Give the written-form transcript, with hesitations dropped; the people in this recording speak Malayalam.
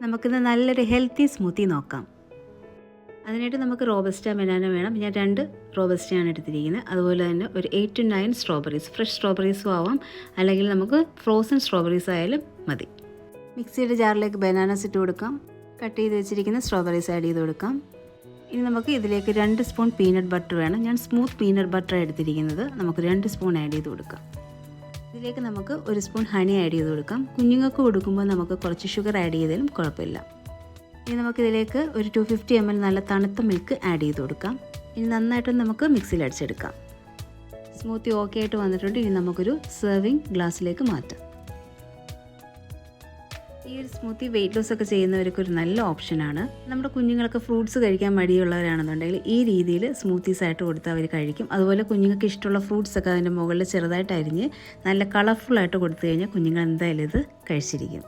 നമുക്കിന്ന് നല്ലൊരു ഹെൽത്തി സ്മൂത്തി നോക്കാം. അതിനായിട്ട് നമുക്ക് റോബസ്റ്റ ബനാന വേണം. ഞാൻ 2 റോബസ്റ്റയാണ് എടുത്തിരിക്കുന്നത്. അതുപോലെ തന്നെ ഒരു 8 to 9 സ്ട്രോബെറീസ്, ഫ്രഷ് സ്ട്രോബെറീസും ആവാം, അല്ലെങ്കിൽ നമുക്ക് ഫ്രോസൺ സ്ട്രോബെറീസ് ആയാലും മതി. മിക്സിയുടെ ജാറിലേക്ക് ബനാനാസ് ഇട്ട് കൊടുക്കാം. കട്ട് ചെയ്ത് വെച്ചിരിക്കുന്ന സ്ട്രോബെറീസ് ആഡ് ചെയ്ത് കൊടുക്കാം. ഇനി നമുക്ക് ഇതിലേക്ക് 2 സ്പൂൺ പീനട്ട് ബട്ടർ വേണം. ഞാൻ സ്മൂത്ത് പീനട്ട് ബട്ടർ എടുത്തിരിക്കുന്നത്. നമുക്ക് 2 സ്പൂൺ ആഡ് ചെയ്ത് കൊടുക്കാം. ഇതിലേക്ക് നമുക്ക് 1 സ്പൂൺ ഹണി ആഡ് ചെയ്ത് കൊടുക്കാം. കുഞ്ഞുങ്ങൾക്ക് കൊടുക്കുമ്പോൾ നമുക്ക് കുറച്ച് ഷുഗർ ആഡ് ചെയ്താലും കുഴപ്പമില്ല. ഇനി നമുക്കിതിലേക്ക് ഒരു 250 ml നല്ല തണുത്ത മിൽക്ക് ആഡ് ചെയ്ത് കൊടുക്കാം. ഇനി നന്നായിട്ട് നമുക്ക് മിക്സിയിൽ അടിച്ചെടുക്കാം. സ്മൂത്തി ഓക്കെ ആയിട്ട് വന്നിട്ടുണ്ട്. ഇനി നമുക്കൊരു സെർവിങ് ഗ്ലാസ്സിലേക്ക് മാറ്റാം. ഈ ഒരു സ്മൂത്തി വെയിറ്റ് ലോസ് ഒക്കെ ചെയ്യുന്നവർക്ക് ഒരു നല്ല ഓപ്ഷനാണ്. നമ്മുടെ കുഞ്ഞുങ്ങൾക്ക് ഫ്രൂട്ട്സ് കഴിക്കാൻ മടിയുള്ളവരാണെന്നുണ്ടെങ്കിൽ ഈ രീതിയിൽ സ്മൂത്തീസ് ആയിട്ട് കൊടുത്താൽ അവർ കഴിക്കും. അതുപോലെ കുഞ്ഞുങ്ങൾക്ക് ഇഷ്ടമുള്ള ഫ്രൂട്ട്സ് ഒക്കെ അതിൻ്റെ മുകളിൽ ചെറുതായിട്ട് അരിഞ്ഞ് നല്ല കളർഫുള്ളായിട്ട് കൊടുത്തു കഴിഞ്ഞാൽ കുഞ്ഞുങ്ങൾ എന്തായാലും ഇത് കഴിച്ചിരിക്കും.